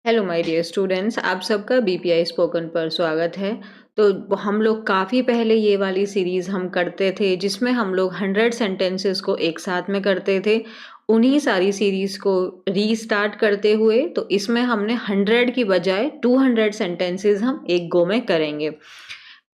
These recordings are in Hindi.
हेलो माय डियर स्टूडेंट्स, आप सबका बीपीआई स्पोकन पर स्वागत है। तो हम लोग काफ़ी पहले ये वाली सीरीज़ हम करते थे जिसमें हम लोग 100 सेंटेंसेस को एक साथ में करते थे। उन्हीं सारी सीरीज़ को रीस्टार्ट करते हुए तो इसमें हमने 100 की बजाय 200 सेंटेंसेस हम एक गो में करेंगे।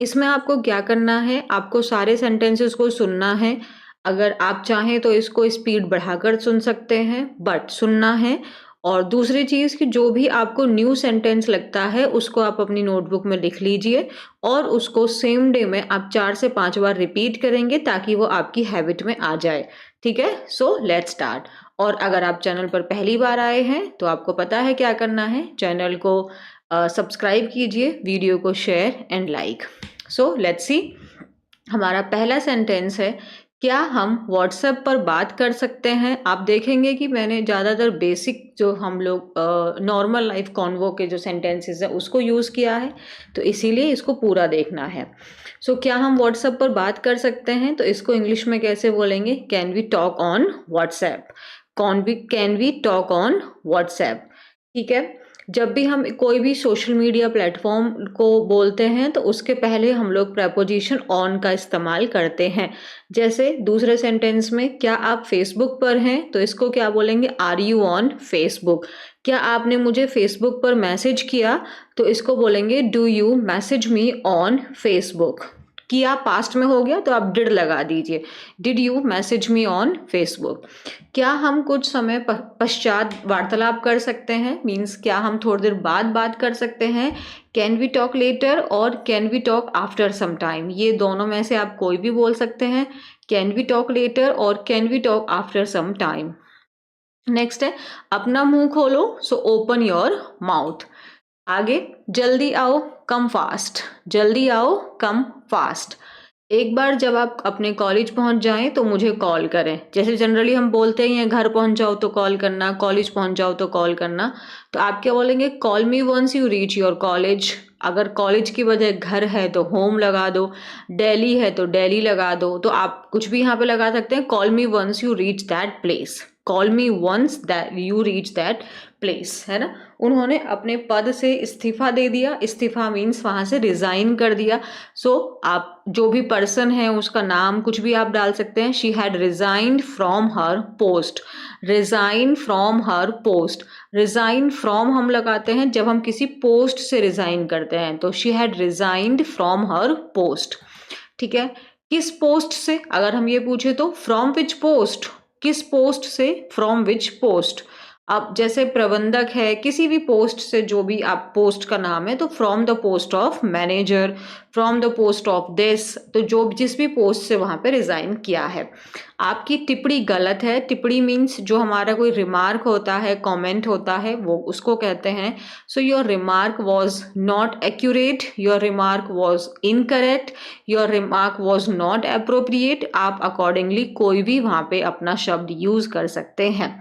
इसमें आपको क्या करना है, आपको सारे सेंटेंसेस को सुनना है। अगर आप चाहें तो इसको स्पीड बढ़ाकर सुन सकते हैं, बट सुनना है। और दूसरी चीज़ कि जो भी आपको न्यू सेंटेंस लगता है उसको आप अपनी नोटबुक में लिख लीजिए और उसको सेम डे में आप 4 से 5 बार रिपीट करेंगे ताकि वो आपकी हैबिट में आ जाए। ठीक है, सो लेट्स स्टार्ट। और अगर आप चैनल पर पहली बार आए हैं तो आपको पता है क्या करना है। चैनल को सब्सक्राइब कीजिए, वीडियो को share and like. So let's see. हमारा पहला सेंटेंस है, क्या हम व्हाट्सएप पर बात कर सकते हैं। आप देखेंगे कि मैंने ज़्यादातर बेसिक जो हम लोग नॉर्मल लाइफ कॉन्वो के जो सेंटेंसेस हैं उसको यूज़ किया है, तो इसीलिए इसको पूरा देखना है। सो क्या हम व्हाट्सएप पर बात कर सकते हैं, तो इसको इंग्लिश में कैसे बोलेंगे? Can we talk on WhatsApp. Can we talk on WhatsApp. ठीक है। जब भी हम कोई भी सोशल मीडिया प्लेटफॉर्म को बोलते हैं तो उसके पहले हम लोग प्रेपोजिशन ऑन का इस्तेमाल करते हैं। जैसे दूसरे सेंटेंस में, क्या आप फेसबुक पर हैं, तो इसको क्या बोलेंगे? Are you on Facebook. क्या आपने मुझे फेसबुक पर मैसेज किया, तो इसको बोलेंगे do you message me on Facebook. किया पास्ट में हो गया तो आप डिड लगा दीजिए, did you message me on Facebook. क्या हम कुछ समय पश्चात वार्तालाप कर सकते हैं, मीन्स क्या हम थोड़ी देर बाद बात कर सकते हैं। कैन वी टॉक लेटर और can we talk after some time, ये दोनों में से आप कोई भी बोल सकते हैं। कैन वी टॉक लेटर और can we talk after some time. Next है, अपना मुंह खोलो, सो ओपन योर माउथ। आगे, जल्दी आओ, कम फास्ट। जल्दी आओ, कम फास्ट। एक बार जब आप अपने कॉलेज पहुंच जाएं तो मुझे कॉल करें। जैसे जनरली हम बोलते हैं घर पहुंच जाओ तो कॉल करना, कॉलेज पहुंच जाओ तो कॉल करना, तो आप क्या बोलेंगे? Call me once you reach your college. अगर कॉलेज की बजाय घर है तो होम लगा दो, दिल्ली है तो दिल्ली लगा दो, तो आप कुछ भी यहाँ पे लगा सकते हैं। Call me once you reach that place. Call me once that you reach that place, है ना। उन्होंने अपने पद से इस्तीफा दे दिया। इस्तीफा मीन्स वहां से रिजाइन कर दिया। सो आप जो भी पर्सन है उसका नाम कुछ भी आप डाल सकते हैं। She had resigned from her post. Resign from her post. Resign from हम लगाते हैं जब हम किसी पोस्ट से रिजाइन करते हैं, तो she had resigned from her post. ठीक है। किस पोस्ट से अगर हम ये पूछे तो फ्रॉम विच पोस्ट। किस पोस्ट से, फ्रॉम विच पोस्ट। अब जैसे प्रबंधक है, किसी भी पोस्ट से, जो भी आप पोस्ट का नाम है, तो from the post of manager, from the post of this, तो जो जिस भी पोस्ट से वहां पे रिजाइन किया है। आपकी टिप्पणी गलत है। टिप्पणी मीन्स जो हमारा कोई रिमार्क होता है, कमेंट होता है, वो उसको कहते हैं। So your remark was not accurate, your remark was incorrect, your remark was not appropriate. आप अकॉर्डिंगली कोई भी वहां पे अपना शब्द यूज कर सकते हैं।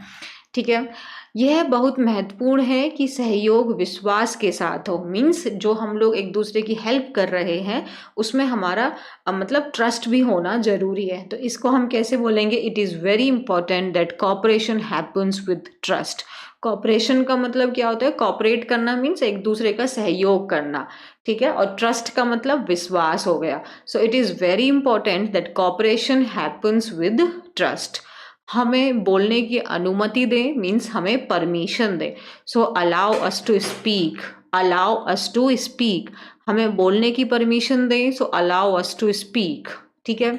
ठीक है। यह बहुत महत्वपूर्ण है कि सहयोग विश्वास के साथ हो। मीन्स जो हम लोग एक दूसरे की हेल्प कर रहे हैं उसमें हमारा मतलब ट्रस्ट भी होना जरूरी है। तो इसको हम कैसे बोलेंगे? It is very important that cooperation happens with trust. Cooperation का मतलब क्या होता है? कॉपरेट करना मीन्स एक दूसरे का सहयोग करना। ठीक है। और ट्रस्ट का मतलब विश्वास हो गया। So it is very important that cooperation happens with trust. हमें बोलने की अनुमति दें मीन्स हमें परमिशन दें। So allow us to speak. Allow us to speak, हमें बोलने की परमिशन दें। So allow us to speak. ठीक है।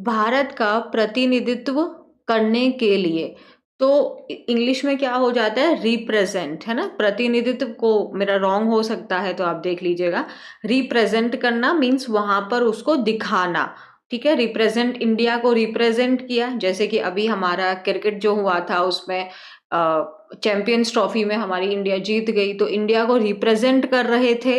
भारत का प्रतिनिधित्व करने के लिए, तो इंग्लिश में क्या हो जाता है? रिप्रेजेंट, है ना। प्रतिनिधित्व को मेरा रॉन्ग हो सकता है तो आप देख लीजिएगा। रिप्रेजेंट करना मीन्स वहां पर उसको दिखाना। ठीक है। रिप्रेजेंट, इंडिया को रिप्रेजेंट किया। जैसे कि अभी हमारा क्रिकेट जो हुआ था उसमें चैंपियंस ट्रॉफी में हमारी इंडिया जीत गई, तो इंडिया को रिप्रेजेंट कर रहे थे।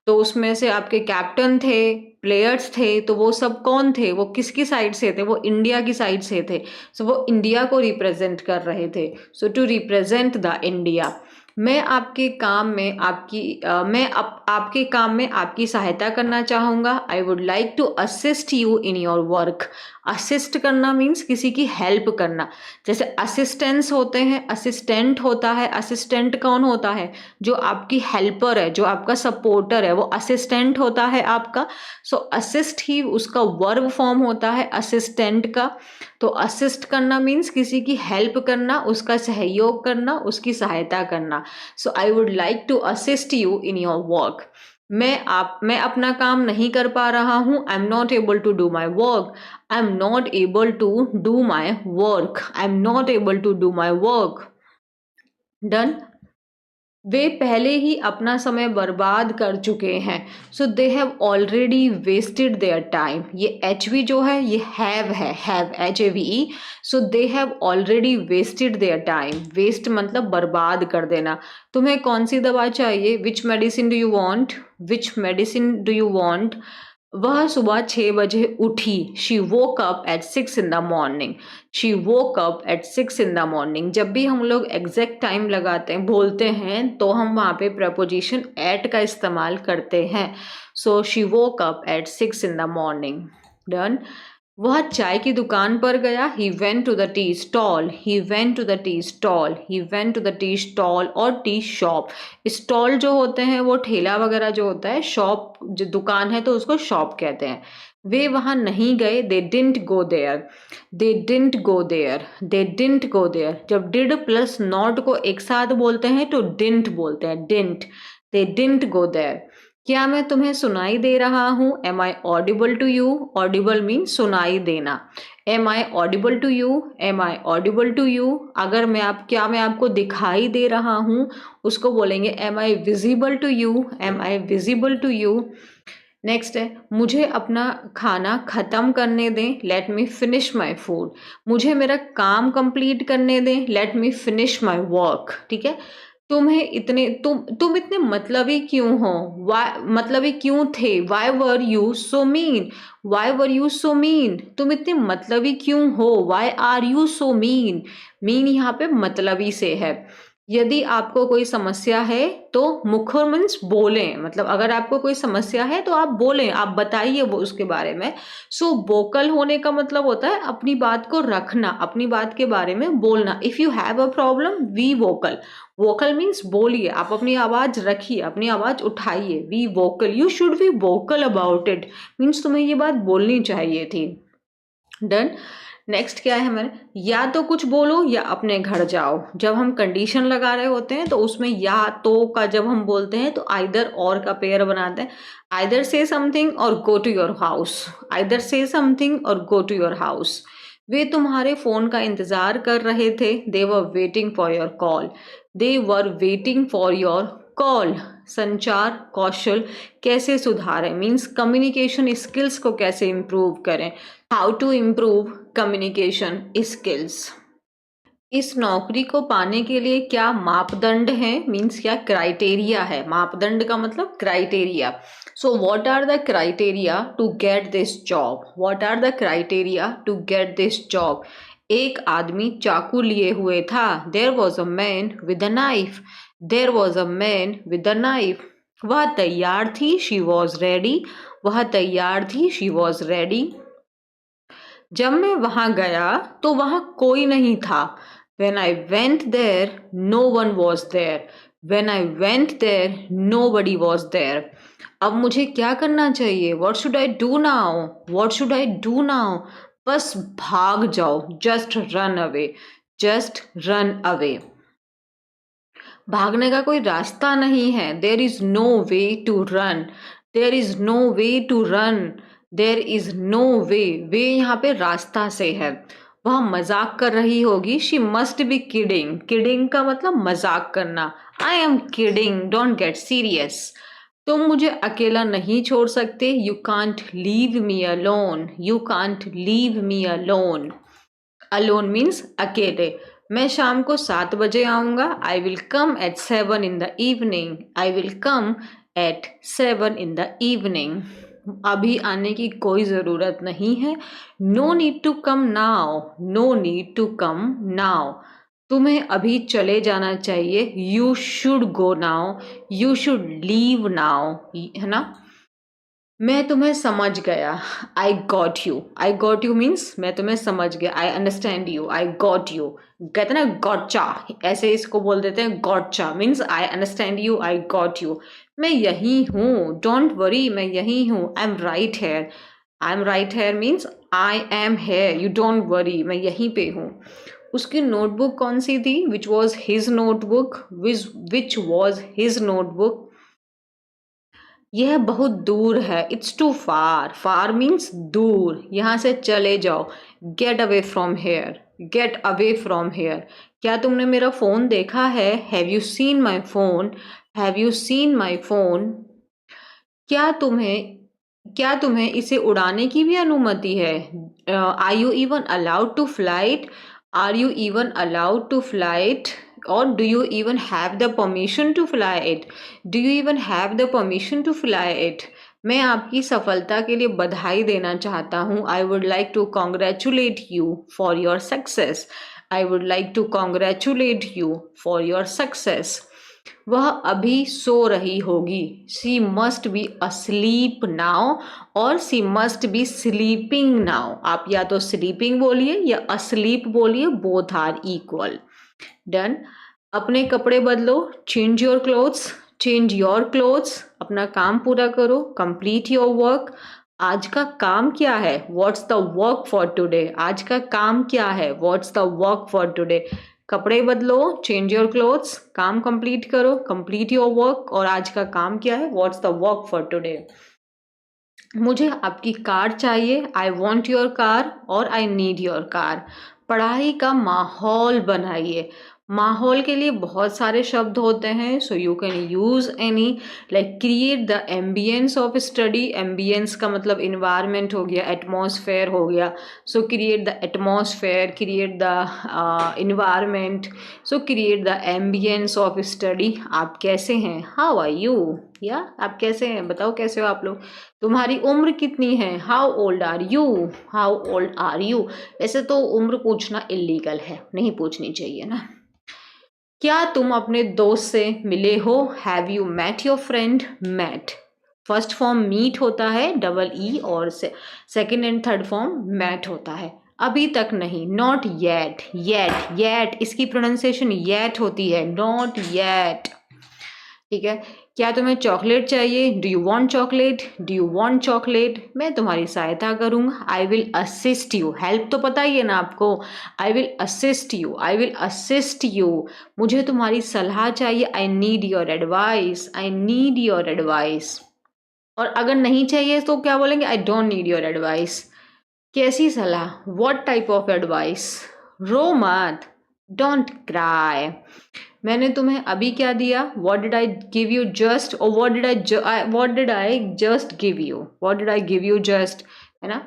तो उसमें से आपके कैप्टन थे, प्लेयर्स थे, तो वो सब कौन थे? वो किसकी साइड से थे? वो इंडिया की साइड से थे। सो वो इंडिया को रिप्रेजेंट कर रहे थे। सो टू रिप्रेजेंट द इंडिया। मैं आपके काम में आपके काम में आपकी सहायता करना चाहूँगा। I would like to assist you in your work. Assist करना मीन्स किसी की हेल्प करना। जैसे असिस्टेंस होते हैं, असिस्टेंट होता है। असिस्टेंट कौन होता है? जो आपकी हेल्पर है, जो आपका सपोर्टर है, वो असिस्टेंट होता है आपका। सो असिस्ट ही उसका वर्ब फॉर्म होता है असिस्टेंट का। तो असिस्ट करना मीन्स किसी की हेल्प करना, उसका सहयोग करना, उसकी सहायता करना। So I would like to assist you in your work. मैं अपना काम नहीं कर पा रहा हूँ। I am not able to do my work. I am not able to do my work. I am not able to do my work. Done. वे पहले ही अपना समय बर्बाद कर चुके हैं। So they have already wasted their time. ये एच वी जो है ये have HAVE। So they have already wasted their time. Waste मतलब बर्बाद कर देना। तुम्हें कौन सी दवा चाहिए? Which medicine do you want? Which medicine do you want? वह सुबह 6 बजे उठी। She woke up at 6 in the morning. She woke up at 6 in the morning. जब भी हम लोग एग्जैक्ट टाइम लगाते हैं, बोलते हैं, तो हम वहाँ पे प्रपोजिशन एट का इस्तेमाल करते हैं। So she woke up at 6 in the morning. Done. वह चाय की दुकान पर गया। He went to the tea stall. He went to the tea stall. He went to the tea stall और टी शॉप। स्टॉल जो होते हैं वो ठेला वगैरह जो होता है, शॉप जो दुकान है तो उसको शॉप कहते हैं। वे वहां नहीं गए। They didn't go there. They didn't go there. They didn't go there. जब डिड प्लस नॉट को एक साथ बोलते हैं तो डिडंट बोलते हैं। Didn't. They didn't go there. क्या मैं तुम्हें सुनाई दे रहा हूँ? Am I audible to you? Audible means सुनाई देना। Am I audible to you? Am I audible to you? अगर क्या मैं आपको दिखाई दे रहा हूँ, उसको बोलेंगे am I visible to you? Am I visible to you? Next है, मुझे अपना खाना खत्म करने दें। Let me finish my food. मुझे मेरा काम कंप्लीट करने दें। Let me finish my work. ठीक है। तुम इतने मतलबी क्यों हो? वाई मतलबी क्यों थे? Why were you so mean? Why were you so mean? तुम इतने मतलबी क्यों हो? Why are you so mean? Mean यहाँ पे मतलबी से है। यदि आपको कोई समस्या है तो मुखर मीन्स बोलें। मतलब अगर आपको कोई समस्या है तो आप बोलें, आप बताइए वो उसके बारे में। सो वोकल होने का मतलब होता है अपनी बात को रखना, अपनी बात के बारे में बोलना। If you have a problem, be vocal. Vocal means बोलिए, आप अपनी आवाज रखिए, अपनी आवाज उठाइए। Be vocal. You should be vocal about it. Means तुम्हें ये बात बोलनी चाहिए थी। डन। नेक्स्ट क्या है हमारे? या तो कुछ बोलो या अपने घर जाओ। जब हम कंडीशन लगा रहे होते हैं तो उसमें या तो का जब हम बोलते हैं तो आइदर और का पेयर बनाते हैं। Either say something or go to your house. Either say something or go to your house. वे तुम्हारे फोन का इंतजार कर रहे थे। They were waiting for your call. They were waiting for your call. संचार कौशल कैसे सुधारें? मीन्स कम्युनिकेशन स्किल्स को कैसे इम्प्रूव करें। How to improve communication skills. इस नौकरी को पाने के लिए क्या मापदंड है? मीन्स क्या क्राइटेरिया है? मापदंड का मतलब criteria. So what are the criteria to get this job? What are the criteria to get this job? एक आदमी चाकू लिए हुए था। There was a man with a knife. There was a man with a knife. वह तैयार थी। She was ready. वह तैयार थी। She was ready. जब मैं वहां गया तो वहां कोई नहीं था। When I went there, no one was there. When I went there, nobody was there. अब मुझे क्या करना चाहिए? What should I do now? What should I do now? बस भाग जाओ। Just run away. Just run away. भागने का कोई रास्ता नहीं है। There is no way to run. There is no way to run. There is no way. वे यहाँ पे रास्ता से है। वह मजाक कर रही होगी। She must be kidding. Kidding का मतलब मजाक करना। I am kidding. Don't get serious. तुम मुझे अकेला नहीं छोड़ सकते। You can't leave me alone. You can't leave me alone. Alone means अकेले। मैं शाम को 7 बजे आऊँगा। I will come at 7 in the evening. I will come at 7 in the evening. अभी आने की कोई ज़रूरत नहीं है। No need to come now. No need to come now. तुम्हें अभी चले जाना चाहिए, you should go now, you should leave now, है ना। मैं तुम्हें समझ गया, I got you, I got you means मैं तुम्हें समझ गया, I understand you, I got you. कहते हैं ना गॉटचा, ऐसे इसको बोल देते हैं, gotcha means I understand you, I got you. मैं यही हूँ, डोंट वरी, मैं यही हूँ, I am right here, I am right here means I am here, you don't worry, मैं यहीं पे हूँ। उसकी नोटबुक कौन सी थी, which was his notebook, which was his notebook. यह बहुत दूर है, it's too far, far means दूर, यहाँ से चले जाओ, get away from here, get away from here. क्या तुमने मेरा फ़ोन देखा है, have you seen my phone, have you seen my phone. क्या तुम्हें क्या तुम्हें इसे उड़ाने की भी अनुमति है, are you even allowed to flight, are you even allowed to flight, or do you even have the permission to fly it, do you even have the permission to fly it. मैं आपकी सफलता के लिए बधाई देना चाहता हूँ, I would like to congratulate you for your success, I would like to congratulate you for your success. वह अभी सो रही होगी, she must B asleep now, और she must B sleeping now. आप या तो स्लीपिंग बोलिए या अस्लीप बोलिए, बोथ आर इक्वल। डन। अपने कपड़े बदलो, change your clothes, change your clothes. अपना काम पूरा करो, कंप्लीट योर वर्क। आज का काम क्या है, what's the work for today, आज का काम क्या है, what's the work for today. कपड़े बदलो, चेंज योर क्लोथ्स, काम कंप्लीट करो, कंप्लीट योर वर्क, और आज का काम क्या है, what's the work for today. मुझे आपकी कार चाहिए, आई वॉन्ट योर कार, और आई नीड योर कार। पढ़ाई का माहौल बनाइए। माहौल के लिए बहुत सारे शब्द होते हैं, so you can use any, like create the ambience of study. Ambience का मतलब इन्वायरमेंट हो गया, एटमॉस्फेयर हो गया, सो create the atmosphere, create the environment, so create the ambience of study. आप कैसे हैं, हाउ आर यू, या आप कैसे हैं, बताओ कैसे हो आप लोग। तुम्हारी उम्र कितनी है, how old are you, how old are you. वैसे तो उम्र पूछना इलीगल है, नहीं पूछनी चाहिए ना। क्या तुम अपने दोस्त से मिले हो, have you met your friend, met. First form meet होता है, डबल ई, और second and third form met होता है। अभी तक नहीं, नॉट येट, येट, येट इसकी प्रोनाउंसिएशन येट होती है, नॉट येट। ठीक है। क्या तुम्हें चॉकलेट चाहिए, do you want chocolate, do you want chocolate. मैं तुम्हारी सहायता करूँगा, I will assist you, help तो पता ही है ना आपको, I will assist you, I will assist you. मुझे तुम्हारी सलाह चाहिए, I need your advice, I need your advice. और अगर नहीं चाहिए तो क्या बोलेंगे, I don't need your advice. कैसी सलाह, वॉट टाइप ऑफ एडवाइस। रो मत, डोंट क्राई। मैंने तुम्हें अभी क्या दिया, what did I give you just, or what did I just give you, what did I give you just, है ना।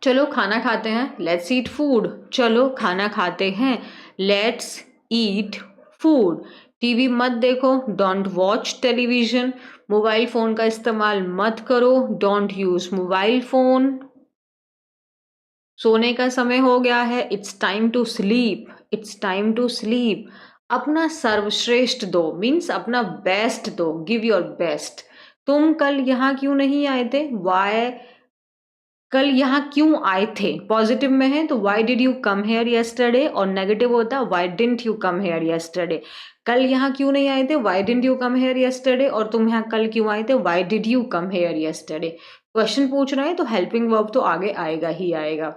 चलो खाना खाते हैं, लेट्स ईट फूड, चलो खाना खाते हैं, लेट्स ईट फूड। टीवी मत देखो, don't watch television. Mobile phone का इस्तेमाल मत करो, डोंट यूज मोबाइल फोन। सोने का समय हो गया है, it's time to sleep, it's time to sleep. अपना सर्वश्रेष्ठ दो, मीन्स अपना बेस्ट दो, गिव योर बेस्ट। तुम कल यहाँ क्यों नहीं आए थे, वाई, कल यहाँ क्यों आए थे, पॉजिटिव में है तो why did you come here yesterday, और नेगेटिव होता है Y didn't you come here yesterday. कल यहाँ क्यों नहीं आए थे, Y didn't you come here yesterday, और तुम यहाँ कल क्यों आए थे, why did you come here yesterday. Question पूछ रहे हैं तो हेल्पिंग वर्ब तो आगे आएगा ही आएगा।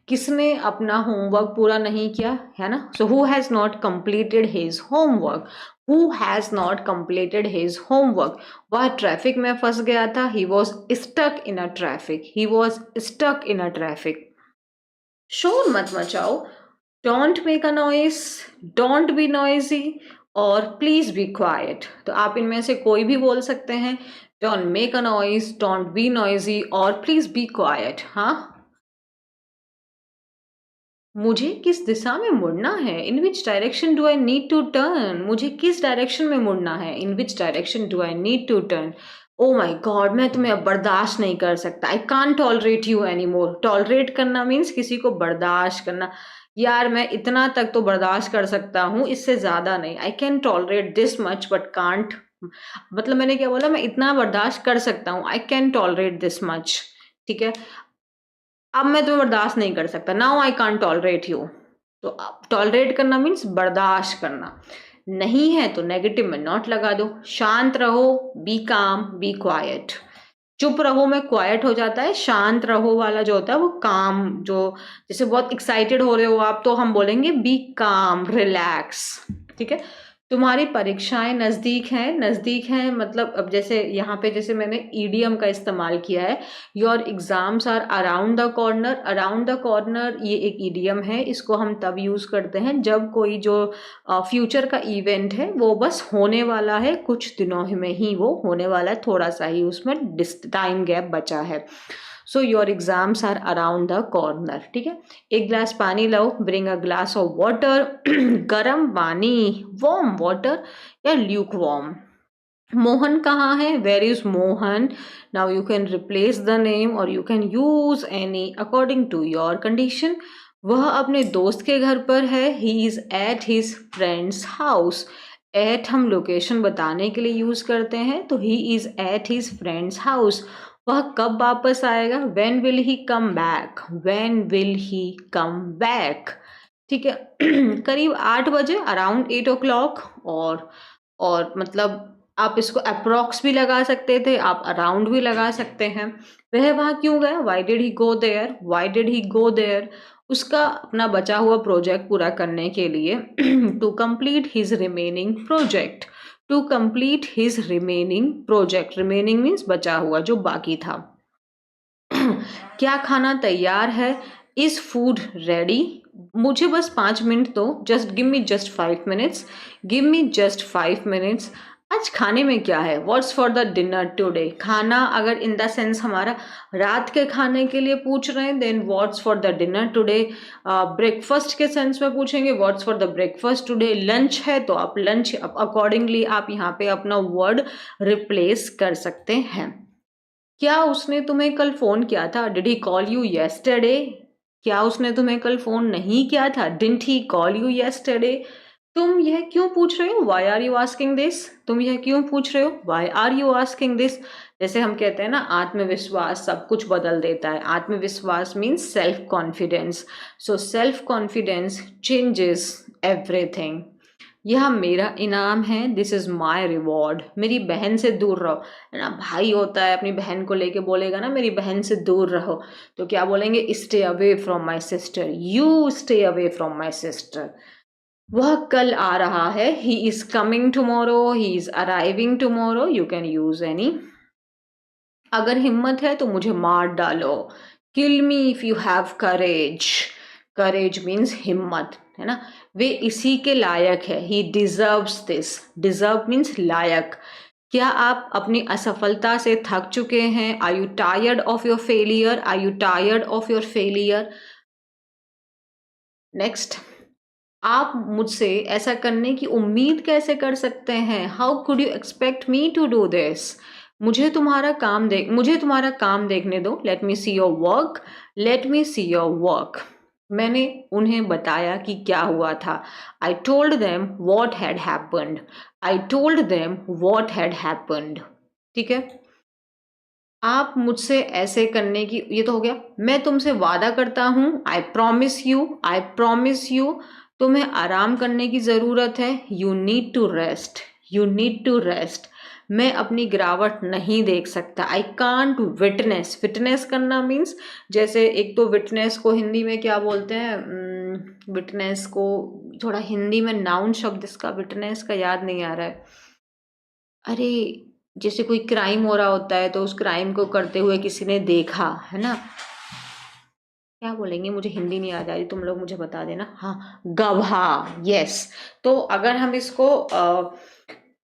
किसने अपना होमवर्क पूरा नहीं किया, है ना, so who has not completed his homework, who has not completed his homework. वह ट्रैफिक में फंस गया था, he was stuck in a traffic, he was stuck in a traffic. शोर मत मचाओ, don't make a noise, don't be noisy, or please be quiet. तो आप इनमें से कोई भी बोल सकते हैं, don't make a noise, don't be noisy, or please be quiet. हाँ, मुझे किस दिशा में मुड़ना है, in which direction do I need to turn. मुझे किस डायरेक्शन में मुड़ना है, in which direction do I need to turn. Oh my God, मैं तुम्हें अब बर्दाश्त नहीं कर सकता, I can't tolerate you any more. Tolerate करना मीन्स किसी को बर्दाश्त करना, यार मैं इतना तक तो बर्दाश्त कर सकता हूँ, इससे ज़्यादा नहीं। I can tolerate this much but can't, मतलब मैंने क्या बोला, मैं इतना बर्दाश्त कर सकता हूँ, I can tolerate this much, ठीक है। अब मैं तुम्हें बर्दाश्त नहीं कर सकता, now I can't tolerate you. तो टॉलरेट करना मीन्स बर्दाश्त करना, नहीं है तो नेगेटिव में नॉट लगा दो। शांत रहो, बी काम, बी क्वाइट। चुप रहो में क्वाइट हो जाता है, शांत रहो वाला जो होता है वो काम, जो जैसे बहुत एक्साइटेड हो रहे हो आप तो हम बोलेंगे बी काम, रिलैक्स, ठीक है। तुम्हारी परीक्षाएं नजदीक हैं, मतलब अब जैसे यहाँ पे जैसे मैंने ईडीएम का इस्तेमाल किया है, your exams are around the corner. Around the corner ये एक ईडीएम है, इसको हम तब यूज करते हैं जब कोई जो फ्यूचर का इवेंट है वो बस होने वाला है, कुछ दिनों में ही वो होने वाला है, थोड़ा सा ही उसमें टाइम गैप बचा है। So your exams are around the corner, ठीक है। एक ग्लास पानी लाओ, bring a glass of water. गर्म पानी, वार्म वाटर या ल्यूक वार्म। मोहन कहाँ है, where is Mohan. Now you can replace the name or you can use any according to your condition. वह अपने दोस्त के घर पर है, he is at his friend's house. At हम लोकेशन बताने के लिए यूज करते हैं, तो ही is at his friend's house. वह कब वापस आएगा, when will he come back, when will he come back, ठीक है। करीब 8 बजे, अराउंड 8 o'clock। और मतलब आप इसको अप्रॉक्स भी लगा सकते थे, आप अराउंड भी लगा सकते हैं। वह वहां क्यों गया, why did he go there, why did he go there. उसका अपना बचा हुआ प्रोजेक्ट पूरा करने के लिए, to complete his remaining project, to complete his remaining project. Remaining means बचा हुआ, जो बाकी था। क्या खाना तैयार है, इज फूड रेडी। मुझे बस 5 मिनट दो, just give me just 5 minutes, give me just 5 minutes. आज खाने में क्या है, what's for the dinner today. खाना अगर इन द सेंस हमारा रात के खाने के लिए पूछ रहे हैं, then what's for the dinner today. Breakfast के सेंस में पूछेंगे, what's for the breakfast today. Lunch है तो आप लंच, अकॉर्डिंगली आप यहाँ पे अपना वर्ड रिप्लेस कर सकते हैं। क्या उसने तुम्हें कल फोन किया था, did he call you yesterday. क्या उसने तुम्हें कल फोन नहीं किया था, didn't he call you yesterday. तुम यह क्यों पूछ रहे हो, why are you asking this. तुम यह क्यों पूछ रहे हो, why are you asking this. जैसे हम कहते हैं ना, आत्मविश्वास सब कुछ बदल देता है। आत्मविश्वास means self confidence, so self confidence changes everything. यह मेरा इनाम है, दिस इज माई रिवॉर्ड। मेरी बहन से दूर रहो, है ना। भाई होता है अपनी बहन को लेके बोलेगा ना, मेरी बहन से दूर रहो, तो क्या बोलेंगे, stay away from my sister, you stay away from my sister. वह कल आ रहा है, he is coming tomorrow, he is arriving tomorrow. You can use any. अगर हिम्मत है तो मुझे मार डालो, kill me if you have courage. Courage means हिम्मत, है ना। वे इसी के लायक है, he deserves this. Deserve means लायक। क्या आप अपनी असफलता से थक चुके हैं, are you tired of your failure, are you tired of your failure. Next, आप मुझसे ऐसा करने की उम्मीद कैसे कर सकते हैं, how could you expect me to do this. मुझे तुम्हारा काम देखने दो, let me see your work, let me see your work. मैंने उन्हें बताया कि क्या हुआ था, I told them what had happened, I told them what had happened, ठीक है। आप मुझसे ऐसे करने की, ये तो हो गया। मैं तुमसे वादा करता हूं, I promise you, I promise you. तुम्हें आराम करने की जरूरत है, you need to rest, you need to rest. मैं अपनी गिरावट नहीं देख सकता, आई कांट विटनेस। विटनेस करना मीन्स, जैसे एक तो विटनेस को हिंदी में क्या बोलते हैं, विटनेस को थोड़ा हिंदी में नाउन शब्द इसका विटनेस का याद नहीं आ रहा है। अरे, जैसे कोई क्राइम हो रहा होता है तो उस क्राइम को करते हुए किसी ने देखा, है ना। क्या बोलेंगे, मुझे हिंदी नहीं आ रही, तुम लोग मुझे बता देना। हाँ, गवाह, यस। तो अगर हम इसको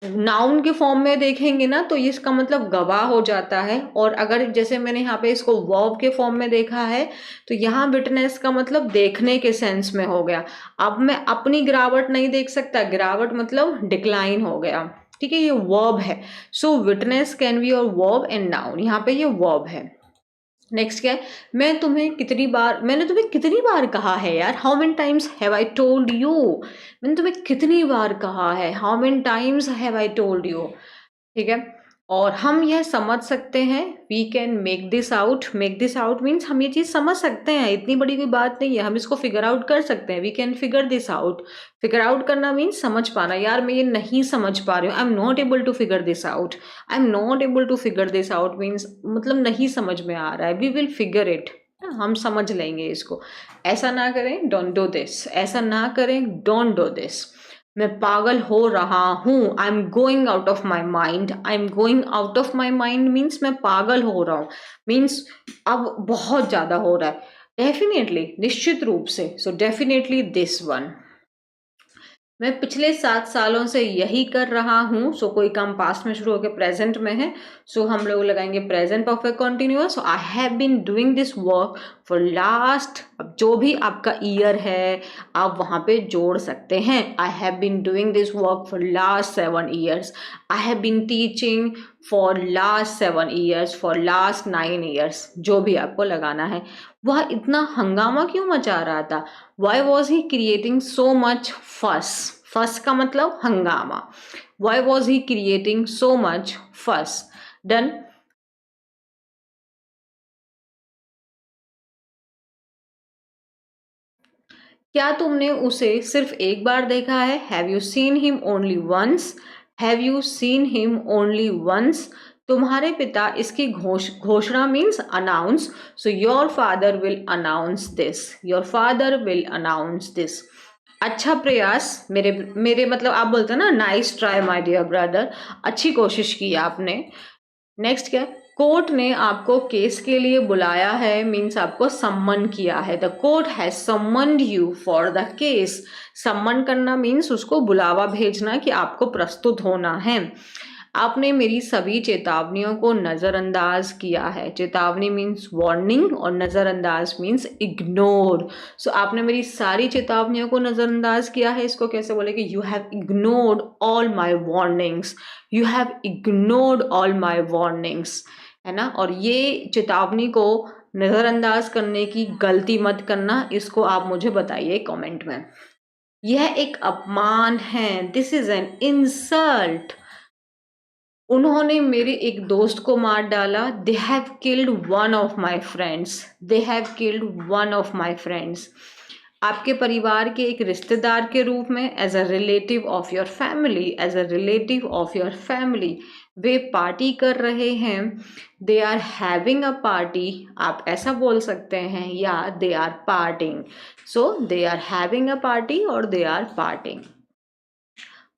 नाउन के फॉर्म में देखेंगे ना, तो इसका मतलब गवाह हो जाता है। और अगर जैसे मैंने यहाँ पे इसको वर्ब के फॉर्म में देखा है, तो यहाँ विटनेस का मतलब देखने के सेंस में हो गया। अब मैं अपनी गिरावट नहीं देख सकता, गिरावट मतलब डिक्लाइन हो गया, ठीक है। ये वर्ब है, so witness can be your verb and noun, यहाँ पे ये वर्ब है। नेक्स्ट क्या है, मैंने तुम्हें कितनी बार कहा है यार, how many times have I told you, मैंने तुम्हें कितनी बार कहा है, how many times have I told you. ठीक है, और हम यह समझ सकते हैं, we can make this out means हम ये चीज समझ सकते हैं, इतनी बड़ी कोई बात नहीं है, हम इसको फिगर आउट कर सकते हैं, we can figure this out. Figure out करना मीन्स समझ पाना, यार मैं ये नहीं समझ पा रही हूँ, I am not able to figure this out, I am not able to figure this out means मतलब नहीं समझ में आ रहा है, वी विल फिगर इट, हम समझ लेंगे इसको। ऐसा ना करें, डोंट डू दिस, ऐसा ना करें, डोंट डू दिस। मैं पागल हो रहा हूँ, I am going out of my mind, I am going out of my mind means मैं पागल हो रहा हूँ, मीन्स अब बहुत ज्यादा हो रहा है, डेफिनेटली निश्चित रूप से, सो डेफिनेटली दिस वन। मैं पिछले 7 सालों से यही कर रहा हूँ, सो कोई काम पास्ट में शुरू होकर प्रेजेंट में है, सो हम लोग लगाएंगे present perfect continuous, I have been doing this work for last, अब जो भी आपका ईयर है आप वहां पे जोड़ सकते हैं, I have been doing this work for last 7 years, I have been teaching for last 7 years, for last 9 years, जो भी आपको लगाना है। वह इतना हंगामा क्यों मचा रहा था, why was he creating so much fuss, fuss का मतलब हंगामा, why was he creating so much fuss. Done. क्या तुमने उसे सिर्फ एक बार देखा है, have you seen him only once, have you seen him only once. तुम्हारे पिता इसकी घोषणा means announce, so your father will announce this, your father will announce this. अच्छा प्रयास, मेरे मेरे मतलब आप बोलते हैं ना, nice try my dear brother, अच्छी कोशिश की आपने। नेक्स्ट क्या है, कोर्ट ने आपको केस के लिए बुलाया है मीन्स आपको सम्मन किया है, the court has summoned you for the case. Summon करना मीन्स उसको बुलावा भेजना कि आपको प्रस्तुत होना है। आपने मेरी सभी चेतावनियों को नजरअंदाज किया है, चेतावनी मीन्स वार्निंग और नजरअंदाज मीन्स इग्नोर, सो आपने मेरी सारी चेतावनियों को नजरअंदाज किया है, इसको कैसे बोलेंगे, you have ignored all my warnings, you have ignored all my warnings, है ना। और ये चेतावनी को नजरअंदाज करने की गलती मत करना, इसको आप मुझे बताइए कमेंट में। यह एक अपमान है, दिस इज एन इंसल्ट। उन्होंने मेरे एक दोस्त को मार डाला, they have killed one of my friends, they have killed one of my friends. आपके परिवार के एक रिश्तेदार के रूप में, as a relative of your family, as a relative of your family, वे पार्टी कर रहे हैं, they are having a party, आप ऐसा बोल सकते हैं, या they are partying, so they are having a party और दे आर पार्टिंग।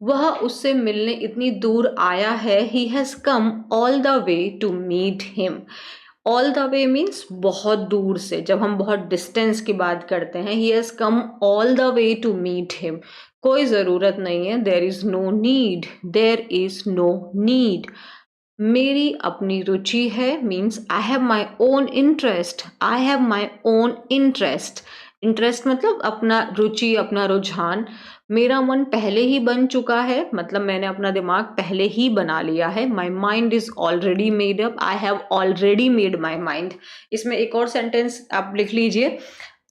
वह उससे मिलने इतनी दूर आया है, he has come all the way to meet him. All the way means बहुत दूर से, जब हम बहुत डिस्टेंस की बात करते हैं, he has come all the way to meet him, कोई ज़रूरत नहीं है, there is no need, there is no need. मेरी अपनी रुचि है means I have my own interest, I have my own interest, interest मतलब अपना रुचि, अपना रुझान। मेरा मन पहले ही बन चुका है, मतलब मैंने अपना दिमाग पहले ही बना लिया है, my mind is already made up, I have already made my mind. इसमें एक और सेंटेंस आप लिख लीजिए,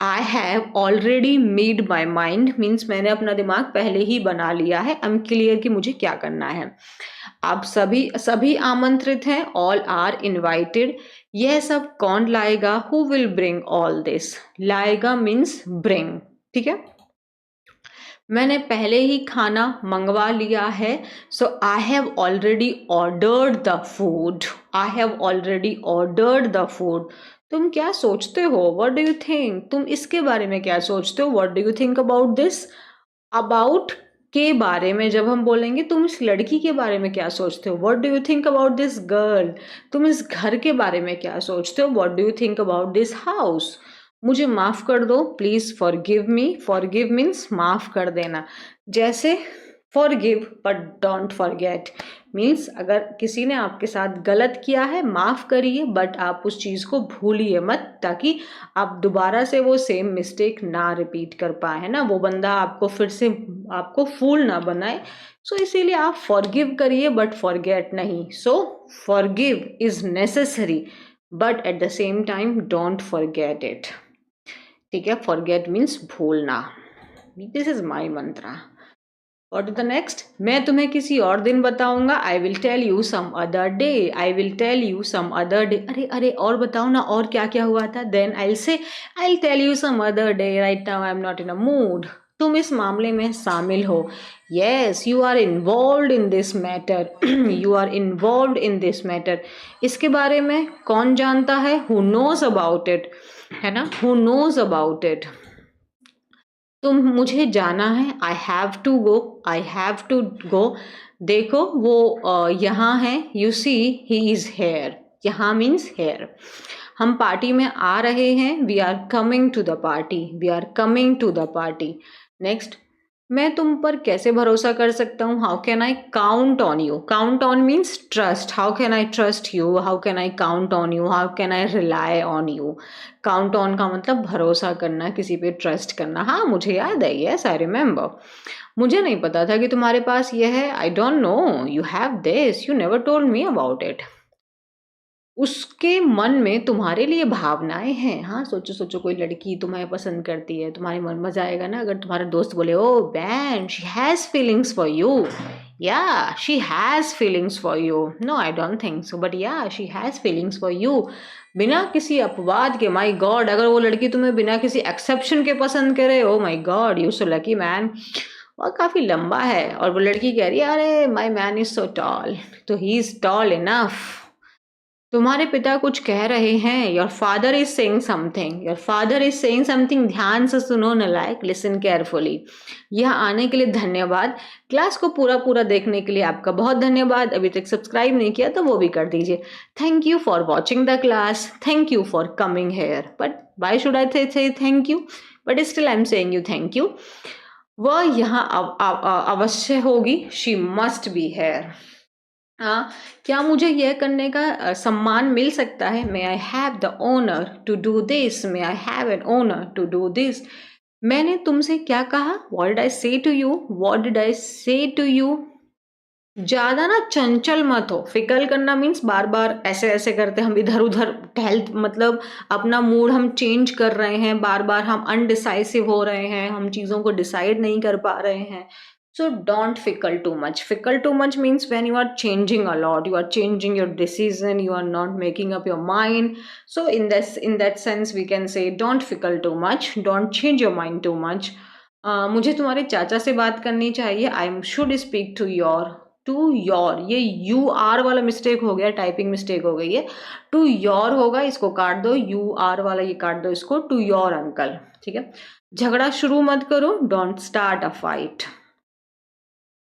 आई have already made my mind means मैंने अपना दिमाग पहले ही बना लिया है, आई एम क्लियर कि मुझे क्या करना है। आप सभी सभी आमंत्रित हैं, ऑल आर इनवाइटेड। यह सब कौन लाएगा, who will bring all this, लाएगा मीन्स ब्रिंग, ठीक है। मैंने पहले ही खाना मंगवा लिया है, so I have already ordered the food, I have already ordered the food. तुम क्या सोचते हो, व्हाट डू यू थिंक, तुम इसके बारे में क्या सोचते हो, what do you think about this. About के बारे में जब हम बोलेंगे, तुम इस लड़की के बारे में क्या सोचते हो, what do you think about this girl. तुम इस घर के बारे में क्या सोचते हो, what do you think about this house. मुझे माफ कर दो, please forgive me, forgive means माफ कर देना, जैसे forgive but don't forget means अगर किसी ने आपके साथ गलत किया है माफ करिए, बट आप उस चीज को भूलिए मत, ताकि आप दोबारा से वो सेम मिस्टेक ना रिपीट कर पाए, है ना, वो बंदा आपको फिर से आपको फूल ना बनाए। सो इसीलिए आप फॉरगिव करिए बट फॉरगेट नहीं, so forgive is necessary, but at the same time don't forget it. ठीक है, फॉरगेट मीन्स भूलना। This is my mantra. और द नेक्स्ट, मैं तुम्हें किसी और दिन बताऊंगा। I will tell you some other day. I will tell you some other day. अरे अरे और बताओ ना, और क्या क्या हुआ था। Then I say I will tell you some other day, right now I am not in a mood. तुम इस मामले में शामिल हो। Yes, you are involve in this matter. You are involve in this matter. इसके बारे में कौन जानता है? हु नोज अबाउट इट, है ना, हु नोज अबाउट इट। तुम, मुझे जाना है। I have to go, I have to go. देखो वो यहाँ है। You see he is here. यहाँ मीन्स हेयर। हम पार्टी में आ रहे हैं। We are coming to the party, we are coming to the party. Next, मैं तुम पर कैसे भरोसा कर सकता हूँ। How can I count on you. Count on means trust. How can I trust you, how can I count on you, how can I rely on you. Count on का मतलब भरोसा करना, किसी पे ट्रस्ट करना। हाँ मुझे याद है, यस आई रिमेम्बर। मुझे नहीं पता था कि तुम्हारे पास ये है। I don't know you have this, you never told me about it. उसके मन में तुम्हारे लिए भावनाएं हैं। हाँ सोचो सोचो, कोई लड़की तुम्हें पसंद करती है, तुम्हारे मन मजा आएगा ना अगर तुम्हारा दोस्त बोले, ओ बैन she has feelings for you. Yeah she has feelings for you. No I don't think so, but yeah she has feelings for you. बिना किसी अपवाद के, माई गॉड, अगर वो लड़की तुम्हें बिना किसी एक्सेप्शन के पसंद करे, oh my God you so lucky man. और काफी लंबा है और वो लड़की कह रही है, अरे my man is so tall, तो ही इज टॉल इनफ। तुम्हारे पिता कुछ कह रहे हैं। Your father is saying something, your father is saying something. ध्यान से सुनो नालायक, लिसन केयरफुली। यह आने के लिए धन्यवाद। क्लास को पूरा पूरा देखने के लिए आपका बहुत धन्यवाद। अभी तक सब्सक्राइब नहीं किया तो वो भी कर दीजिए। Thank you for watching the class, thank you for coming here. But why should I say thank you, but still I am saying you thank you. वह यहाँ अवश्य होगी। She must be here. क्या मुझे यह करने का सम्मान मिल सकता है। May I have the honour to do this, may I have an honour to do this. मैंने तुमसे क्या कहा। What did I say to you, what did I say to you. ज्यादा ना चंचल मत हो। फिकल करना मीन्स बार बार ऐसे ऐसे करते हम इधर उधर टहल, मतलब अपना मूड हम चेंज कर रहे हैं, बार बार हम अनडिसाइसिव हो रहे हैं, हम चीज़ों को डिसाइड नहीं कर पा रहे हैं। So don't fickle too much. Fickle too much means when you are changing a lot, you are changing your decision, you are not making up your mind. So in that sense we can say don't fickle too much, don't change your mind too much. मुझे तुम्हारे चाचा से बात करनी चाहिए। I should speak to your, ये यू आर वाला मिस्टेक हो गया, टाइपिंग मिस्टेक हो गई है। टू योर होगा, इसको काट दो। यू आर वाला ये काट दो इसको। To your uncle. ठीक है, झगड़ा शुरू मत करो। Don't start a fight.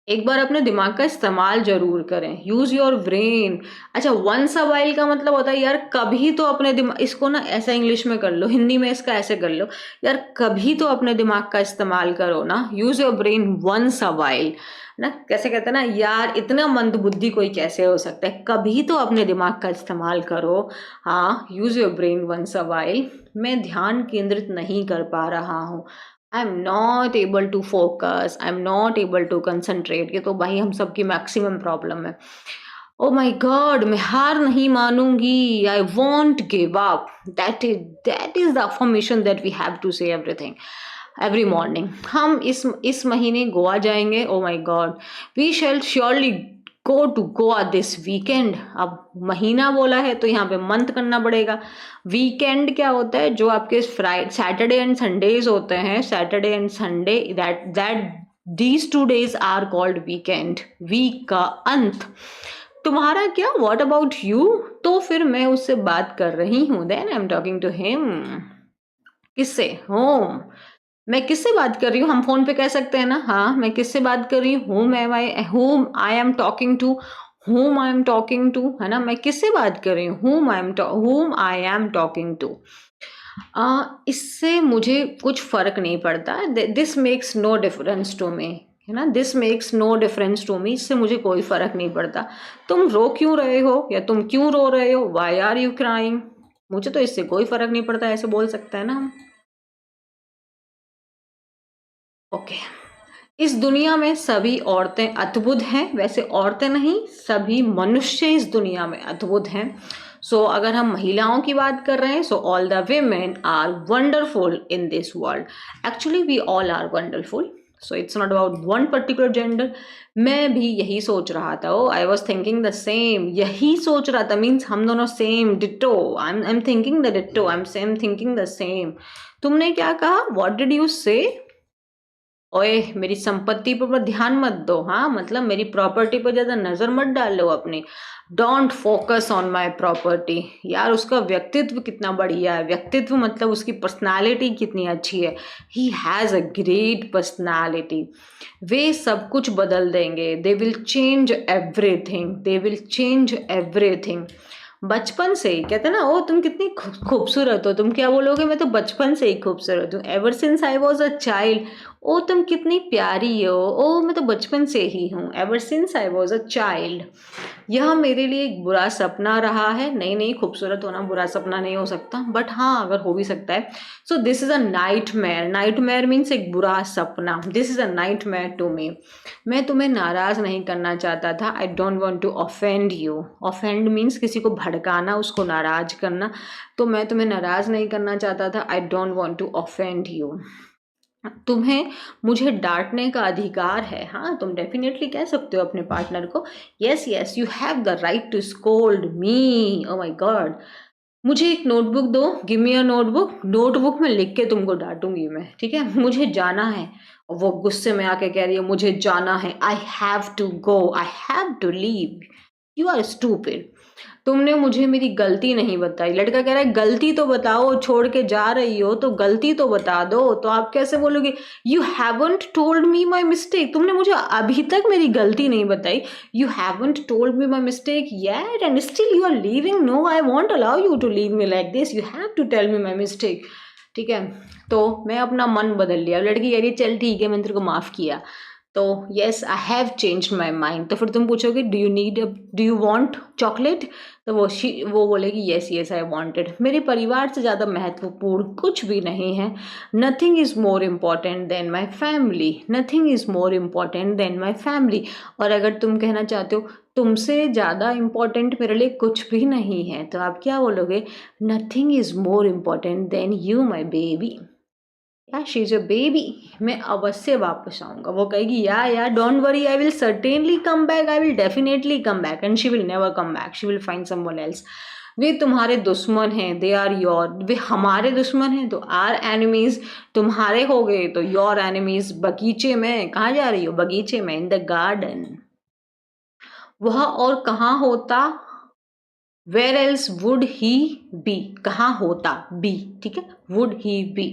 एक बार अपने दिमाग का इस्तेमाल जरूर करें। Use your brain. अच्छा, वंस अ वाइल का मतलब होता है यार कभी तो अपने दिमाग, इसको ना ऐसा इंग्लिश में कर लो, हिंदी में इसका ऐसे कर लो, यार कभी तो अपने दिमाग का इस्तेमाल करो ना। Use your brain once a while ना। कैसे कहते हैं ना, यार इतना मंदबुद्धि कोई कैसे हो सकता है, कभी तो अपने दिमाग का इस्तेमाल करो। हाँ, use your brain once a while. मैं ध्यान केंद्रित नहीं कर पा रहा हूँ। I am not able to focus, I am not able to concentrate. ये तो भाई हम सबकी मैक्सिमम प्रॉब्लम है। ओ माई गॉड, मैं हार नहीं मानूंगी। I won't give up. That is the affirmation that we have to say everything every morning. हम इस महीने गोवा जाएंगे। Oh my God, we shall surely go to Goa this weekend. अब महीना बोला है तो यहाँ पे मंथ करना पड़ेगा। वीकेंड क्या होता है, जो आपके फ्राइडे सैटरडे एंड संडेज होते हैं, Saturday and Sunday, that these 2 days are called weekend. Week का अंत। तुम्हारा क्या, वॉट अबाउट यू। तो फिर मैं उससे बात कर रही हूँ। Then I am talking to him. किससे, होम। मैं किससे बात कर रही हूँ, हम फोन पे कह सकते हैं ना। हाँ, मैं किससे बात कर रही हूँ, whom I am talking to, whom I am talking to, है ना। मैं किससे बात कर रही हूँ, whom I am talking to। इससे मुझे कुछ फर्क नहीं पड़ता। This makes no difference to me, है ना। This makes no difference to me, इससे मुझे कोई फर्क नहीं पड़ता। तुम रो क्यों रहे हो, या तुम क्यों रो रहे हो, वाई आर यू क्राइंग। मुझे तो इससे कोई फर्क नहीं पड़ता, ऐसे बोल सकते हैं ना हम। ओके। इस दुनिया में सभी औरतें अद्भुत हैं। वैसे औरतें नहीं, सभी मनुष्य इस दुनिया में अद्भुत हैं। सो अगर हम महिलाओं की बात कर रहे हैं, so all the women are wonderful in this world. Actually we all are wonderful, so it's not about one particular gender. मैं भी यही सोच रहा था, oh I was thinking the same, यही सोच रहा था, मीन्स हम दोनों same ditto. I am thinking the ditto, I am same thinking the same. तुमने क्या कहा? व्हाट डिड यू से? ओए, मेरी संपत्ति पर ध्यान मत दो. हाँ, मतलब मेरी प्रॉपर्टी पर ज्यादा नजर मत डालो अपनी. Don't focus on my property. यार, उसका व्यक्तित्व कितना बढ़िया है. व्यक्तित्व मतलब उसकी पर्सनालिटी कितनी अच्छी है. He has a great personality. वे सब कुछ बदल देंगे. They will change everything. They will change everything. बचपन से ही कहते ना, ओ तुम कितनी खूबसूरत हो. तुम क्या बोलोगे? मैं तो बचपन से ही खूबसूरत हूँ. Ever since I was a child. Oh तुम कितनी प्यारी हो. ओ मैं तो बचपन से ही हूँ. Ever since I was a child. यह मेरे लिए एक बुरा सपना रहा है. नहीं नहीं, खूबसूरत होना बुरा सपना नहीं हो सकता, बट हाँ अगर हो भी सकता है. So this is a nightmare. Nightmare means एक बुरा सपना. This is a nightmare to me. मैं तुम्हें नाराज नहीं करना चाहता था. I don't want to offend you. Offend means किसी को भड़काना, उसको नाराज करना. तो मैं तुम्हें नाराज नहीं करना चाहता था. I don't want to offend you. तुम्हें मुझे डांटने का अधिकार है. हाँ, तुम डेफिनेटली कह सकते हो अपने पार्टनर को, yes yes you have the right to scold me. Oh my God. मुझे एक नोटबुक दो. Give me a notebook. Notebook में लिख के तुमको डांटूंगी मैं, ठीक है? मुझे जाना है. और वो गुस्से में आके कह रही है मुझे जाना है. I have to go. I have to leave. You are stupid. तुमने मुझे मेरी गलती नहीं बताई. लड़का कह रहा है गलती तो बताओ, छोड़ के जा रही हो तो गलती तो बता दो. तो आप कैसे बोलोगे? You haven't told me my mistake. तुमने मुझे अभी तक मेरी गलती नहीं बताई. You haven't told me my mistake yet and still you are leaving. No, I won't allow you to leave me like this. You have to tell me my mistake. ठीक है, तो मैं अपना मन बदल लिया. लड़की कह रही चल ठीक है, मैंने तेरे को माफ किया. तो yes, I have changed my mind. तो फिर तुम पूछोगे डू यू वॉन्ट चॉकलेट? तो वो बोलेगी येस येस आई वॉन्टेड. मेरे परिवार से ज़्यादा महत्वपूर्ण कुछ भी नहीं है. Nothing is more important then my family. Nothing is more important then my family. और अगर तुम कहना चाहते हो तुमसे ज़्यादा इम्पॉर्टेंट मेरे लिए कुछ भी नहीं है, तो आप क्या बोलोगे? Nothing is more important than you my baby. या शी इज अ बेबी. मैं अवश्य वापस आऊंगा. वो कहेगी yeah don't worry, I will certainly come back. I will definitely come back. And she will never come back. She will find someone else. वे तुम्हारे दुश्मन हैं. They are your. वे हमारे दुश्मन हैं तो आर एनिमीज. तुम्हारे हो गए तो योर एनिमीज. बगीचे में कहाँ जा रही हो? बगीचे में, इन द गार्डन. वह और कहाँ होता? Where else would he be. कहाँ होता? बी. ठीक है, वुड ही बी.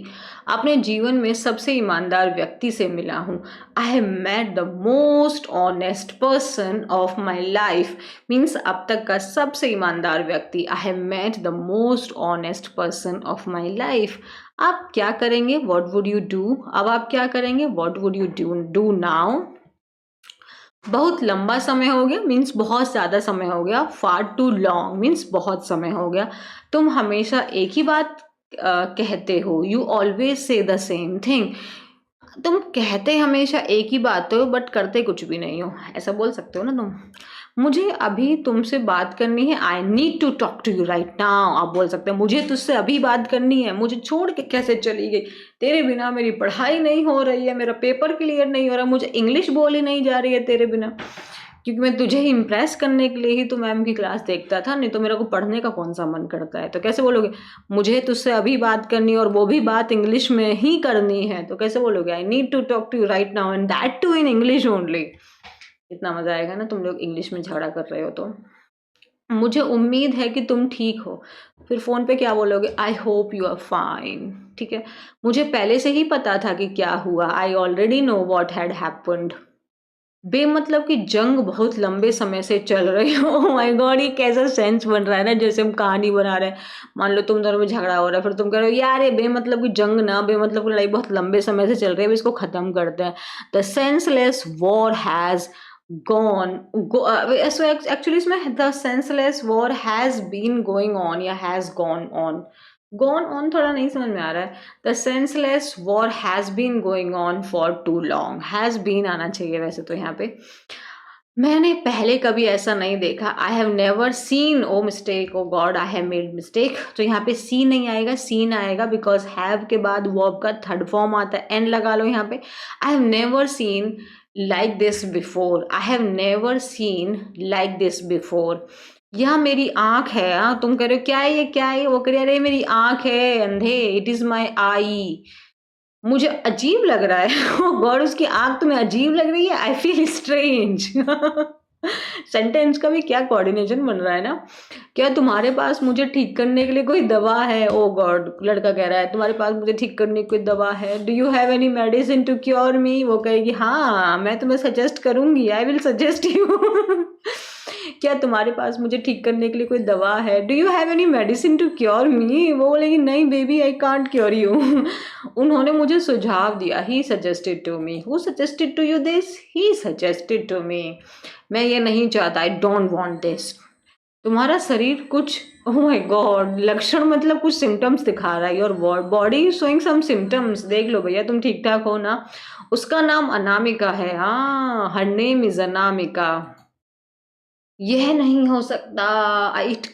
अपने जीवन में सबसे ईमानदार व्यक्ति से मिला हूँ. I have met the most honest person of my life. Means अब तक का सबसे ईमानदार व्यक्ति. I have met the most honest person of my life. आप क्या करेंगे? What would you do? अब आप क्या करेंगे? What would you do now? बहुत लंबा समय हो गया मीन्स बहुत ज़्यादा समय हो गया. फार टू लॉन्ग मीन्स बहुत समय हो गया. तुम हमेशा एक ही बात कहते हो. You always say the same thing. तुम कहते हमेशा एक ही बात हो बट करते कुछ भी नहीं हो. ऐसा बोल सकते हो ना तुम. मुझे अभी तुमसे बात करनी है. I need to talk to you right now. आप बोल सकते हैं मुझे तुझसे अभी बात करनी है. मुझे छोड़ के कैसे चली गई? तेरे बिना मेरी पढ़ाई नहीं हो रही है. मेरा पेपर क्लियर नहीं हो रहा. मुझे इंग्लिश बोली नहीं जा रही है तेरे बिना. क्योंकि मैं तुझे ही इम्प्रेस करने के लिए ही तो मैम की क्लास देखता था. नहीं तो मेरे को पढ़ने का कौन सा मन करता है. तो कैसे बोलोगे मुझे तुझसे अभी बात करनी और वो भी बात इंग्लिश में ही करनी है? तो कैसे बोलोगे I need to talk to you right now and that too in English only. इतना मजा आएगा ना तुम लोग इंग्लिश में झगड़ा कर रहे हो तो. मुझे उम्मीद है कि तुम ठीक हो. फिर फोन पे क्या बोलोगे? I hope you are fine. ठीक है, मुझे पहले से ही पता था कि क्या हुआ. I already know what had happened. बेमतलब की जंग बहुत लंबे समय से चल रही है. ओह माय गॉड, ये कैसा सेंस बन रहा है ना, जैसे हम कहानी बना रहे हैं. मान लो तुम दोनों में झगड़ा हो रहा है, फिर तुम कह रहे हो यार ये बेमतलब की जंग ना, बेमतलब की लड़ाई बहुत लंबे समय से चल रही है, अब इसको खत्म करते हैं. The senseless war has gone. So actually इसमें the senseless war has been going on या has gone on. Gone on थोड़ा नहीं समझ में आ रहा है. The senseless war has been going on for too long. Has been आना चाहिए वैसे तो यहाँ पे. मैंने पहले कभी ऐसा नहीं देखा। I have never seen oh mistake, oh God I have made mistake. तो यहाँ पे सी नहीं आएगा, सीन आएगा, बिकॉज हैव के बाद वर्ब का थर्ड फॉर्म आता है, एन लगा लो यहाँ पे। आई have never scene like this before, I have never scene like this before. यह मेरी आंख है। हाँ, तुम कह रहे हो क्या है ये, क्या है ये, वो कह रहे अरे मेरी आंख है अंधे, इट इज माई आई। मुझे अजीब लग रहा है। ओह गॉड, उसकी आँख तुम्हें अजीब लग रही है? I feel strange. सेंटेंस का भी क्या कोऑर्डिनेशन बन रहा है ना। क्या तुम्हारे पास मुझे ठीक करने के लिए कोई दवा है? ओह गॉड, लड़का कह रहा है तुम्हारे पास मुझे ठीक करने की कोई दवा है? Do you have any medicine to cure me? वो कहेगी हाँ, मैं तुम्हें सजेस्ट करूँगी, आई विल सजेस्ट यू। क्या तुम्हारे पास मुझे ठीक करने के लिए कोई दवा है? Do you have any medicine to cure me? वो बोलेगी नहीं baby, I can't cure you. उन्होंने मुझे सुझाव दिया, he suggested to me. Who suggested to you this? He suggested to me. मैं ये नहीं चाहता, आई डोंट वांट दिस। तुम्हारा शरीर कुछ, ओह माय गॉड, लक्षण मतलब कुछ सिम्टम्स दिखा रहा है। Your body showing some symptoms. देख लो भैया तुम ठीक ठाक हो ना। उसका नाम अनामिका है। हाँ, हर नेम इज अनामिका। यह नहीं हो सकता, इट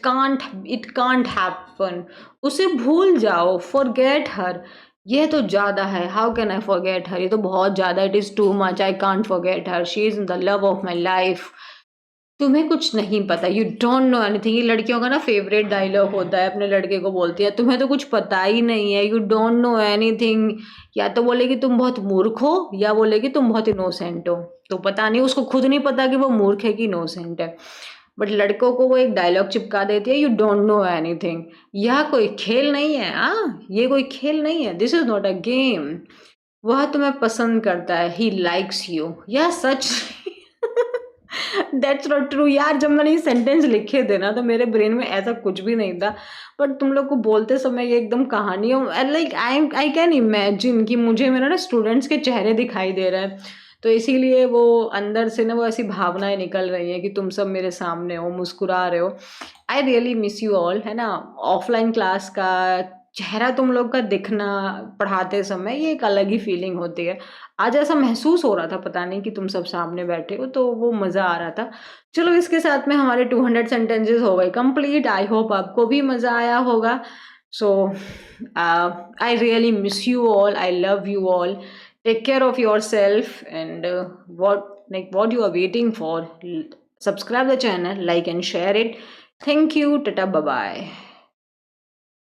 कांट हैपन। उसे भूल जाओ, फॉरगेट हर। यह तो ज़्यादा है, हाउ कैन आई फॉरगेट हर, ये तो बहुत ज़्यादा, it is too much, I can't forget her, she is the love of my life. तुम्हें कुछ नहीं पता, यू डोंट नो एनीथिंग। ये लड़कियों का ना फेवरेट डायलॉग होता है, अपने लड़के को बोलती है तुम्हें तो कुछ पता ही नहीं है, यू डोंट नो एनीथिंग। या तो बोलेगी तुम बहुत मूर्ख हो, या बोलेगी तुम बहुत इनोसेंट हो। तो पता नहीं, उसको खुद नहीं पता कि वो मूर्ख है कि इनोसेंट है। बट लड़कों को वो एक डायलॉग चिपका देती है, यू डोंट नो एनीथिंग। यह कोई खेल नहीं है। ये कोई खेल नहीं है, this is not a game. वह तुम्हें पसंद करता है, ही लाइक्स यू। यह सच। दैट्स नॉट ट्रू यार। जब मैंने ये सेंटेंस लिखे थे ना, तो मेरे ब्रेन में ऐसा कुछ भी नहीं था। बट तुम लोग को बोलते समय ये एकदम कहानियों, लाइक आई कैन इमेजिन कि मुझे मेरा ना स्टूडेंट्स के चेहरे दिखाई दे रहा है। तो इसीलिए वो अंदर से ना वो ऐसी भावनाएं निकल रही हैं कि तुम सब मेरे सामने हो, मुस्कुरा रहे हो। आई रियली मिस यू ऑल, है ना। ऑफलाइन क्लास का चेहरा तुम लोग का दिखना पढ़ाते समय, ये एक अलग ही फीलिंग होती है। आज ऐसा महसूस हो रहा था, पता नहीं कि तुम सब सामने बैठे हो, तो वो मज़ा आ रहा था। चलो, इसके साथ में हमारे 200 सेंटेंसेस हो गए कंप्लीट। आई होप आपको भी मज़ा आया होगा। So I really miss you all, I love you all. Take care of yourself, and what you are waiting for? Subscribe the channel, like and share it. Thank you. Tata, bye bye.